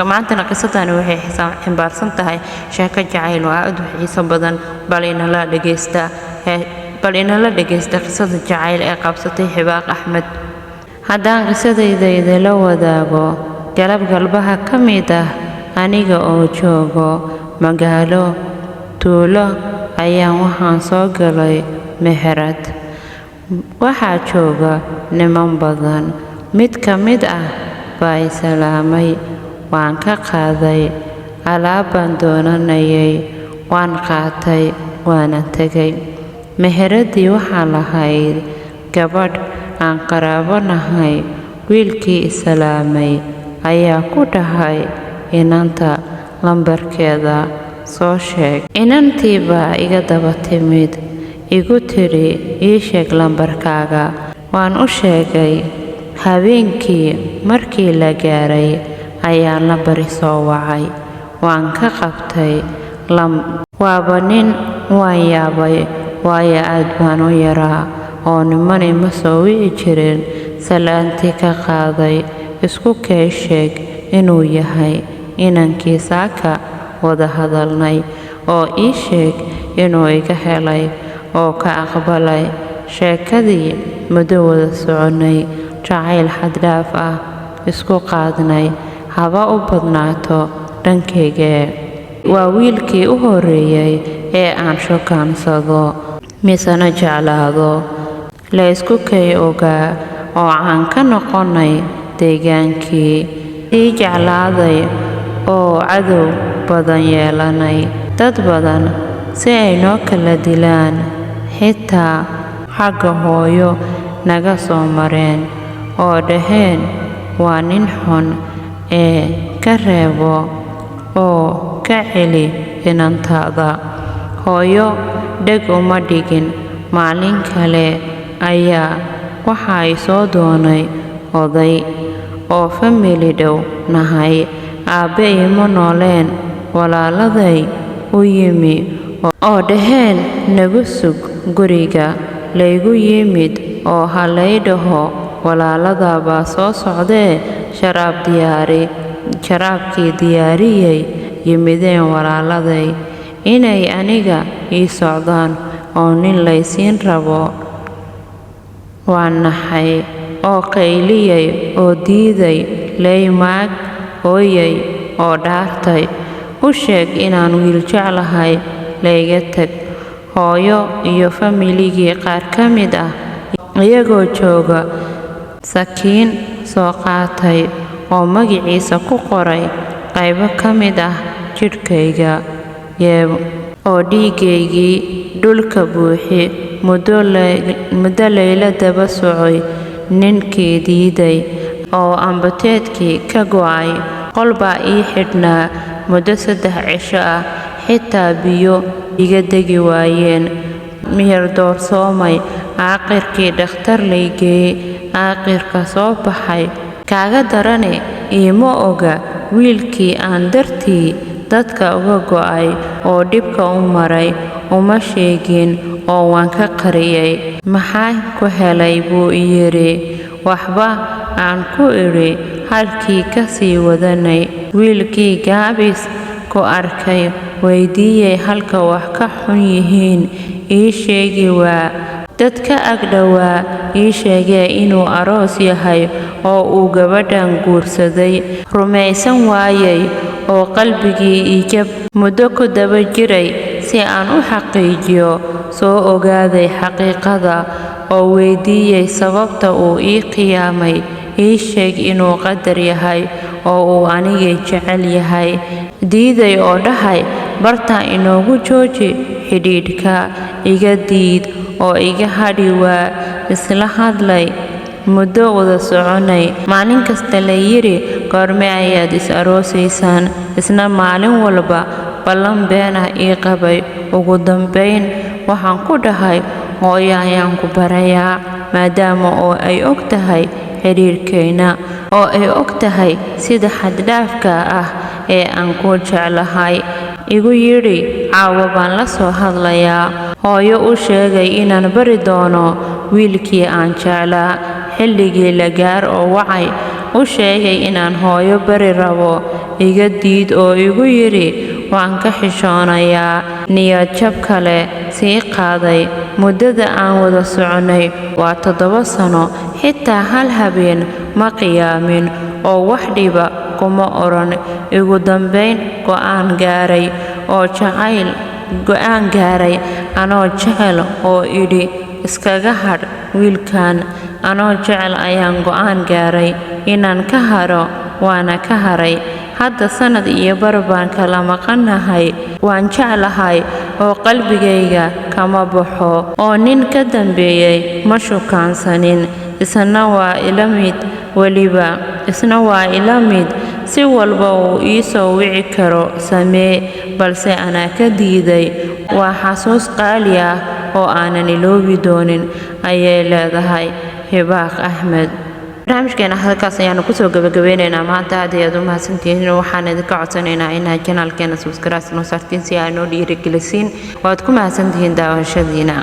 maantana qisadani waxay xambaarsan tahay sheeko jacayl oo aad u xiiso badan bal inala dhageysta qisada jacayl ee qabsatay Hibaaq Axmed. Haddaan qisadayda idinla wadaago, galab galbaha ka mid ah aniga oo joogo magaalo tuulo ayaan waxaan soo galay meherad. Waxaa jooga niman badan. Mid ka mid ah baa i salaamay. Waan ka qaaday alaab baan doonanayay. Waan qaatay waana tegay. Meheradii waxaa lahayd gabadh aan qaraabo nahay. Wiilkii i salaamay ayaa ku dhahay inanta lambarkeeda soo sheeg. Inantii baa iga daba timid, igu tiri ii sheeg lambarkaaga. Waan u sheegay. Habeenkii markii la gaaray ayaa lambar soo wacay. Waan ka qabtay. Waaba nin waan yaabay, waayo aad baan u yaraa oo niman ima soo wici jirin. Salaantii ka qaaday. Isku kee sheeg inuu yahay inankii saaka wada hadalnay oo ii sheeg inuu iga helay oo ka aqbalay. Sheekadii muddo wada soconay, jacayl xad dhaaf ah isku qaadnay, haba u badnaato dhankayga. Waa wiilkii u horreeyay ee aan shukaansado misana jeclaado. La isku kay ogaa oo aan ka noqonay deegaankii. Ii jeclaaday oo cadow badan yeelanay. Dad badan si ay noo kala dilaan, xitaa xagga hooyo naga soo mareen oo dhaheen waa nin xun ee ka reebo oo ka celi inantaada. Hooyo dheg uma dhigin. Maalin kale ayaa waxaa i soo doonay oday oo famili dhow nahay. Aabbe ima nooleen. Walaaladay u yimi oo dhaheen nagu sug guriga. Laygu yimid oo ha lay dhaho walaalada baa soo socdee sharaabkii diyaariyay. Yimideen walaaladay inay aniga ii socdaan oo nin laysiin rabo. Waan naxay oo qayliyay oo diiday. Lay maag hooyay oo dhaartay. U sheeg inaan wiil jeclahay. Layga tag. Hooyo iyo familigii qaar ka mid ah iyagoo jooga sakiin soo qaatay oo magaciisa ku qoray qaybo ka mid ah jidhkayga oo dhiigaygii dhulka buuxi. Muddo layla daba socay. Ninkii diiday oo ambateedkii ka go'ay. Qol baa ii xidhnaa muddo 3 cisho ah. Xitaa biyo iga degi waayeen. Miyir doorsoomay. Aakhirkii dhakhtar lay geeyey. Aakhirka soo baxay. Kaaga darane iima oga wiilkii aan dartii dadka uga go'ay oo dhibka u maray. Uma sheegin oo waan ka qariyay. Maxaa ku helay buu i yiri. Waxba aan ku idhi halkii ka sii wadanay. Wiilkii gaabis ku arkay weydiiyey halka wax ka xun yihiin. Ii sheegi waa dadka ag dhowaa ii sheegay inuu aroos yahay oo uu gabadhan guursaday. Rumaysan waayay oo qalbigii ii jab muddo ku daba jiray si aan u xaqiijiyo. Soo ogaaday xaqiiqada oo weydiiyey sababta uu ii qiyaamay. Ii sheeg inuu qadar yahay oo uu aniga jecel yahay. Diiday oo dhahay barta inoogu jooji xidhiidhka. Iga diid oo iga hadhi waa. Isla hadlay muddo wada soconay. Maalin kasta la yiri goorme ayaad is aroosaysaan. Isna maalin walba ballan been ah ii qabay. Ugu dambayn waxaan ku dhahay hooyo ayaan ku barayaa maadaama oo ay og tahay xiriirkayna oo ay og tahay sida xad dhaafka ah ee aan ku jeclahay. Igu yiri caawa baan la soo hadlayaa. Hooyo u sheegay inaan bari doono wiilkii aan jeclaa. Xilligii la gaar oo wacay u sheegay inaan hooyo bari rabo iga diid oo igu yidhi waan ka xishoonayaa. niyad jab kale sii qaaday. muddada aan wada soconay waa 7 sano, xitaa hal habeen ma qiyaamin oo wax dhiba kuma oran. ugu dambayn go'aan gaaray anoo jecel oo idhi iskaga hadh wiilkan. anoo jecel ayaan go'aan gaaray inaan ka haro, waana ka haray. hadda sanad iyo bar baan kala maqanahay. waan jeclahay oo qalbigayga kama baxo, oo nin ka dambeeyay ma shukaansanin. isna waa ila mid si walba uu ii soo wici karo samee, balse anaa ka diiday. waa xasuus qaali ah oo aanan iloobi doonin, ayay leedahay Hibaaq Axmed. barnaamijkeena halkaas ayaanu kusoo gabagabeynaynaa maanta. aad ayaad u mahadsantihiin. waxaan idinka codsanaynaa inaad janaalkeena subscribe noo saartiin si aad noo dhiirigelisiin. waad ku mahadsantihiin daawashadiina.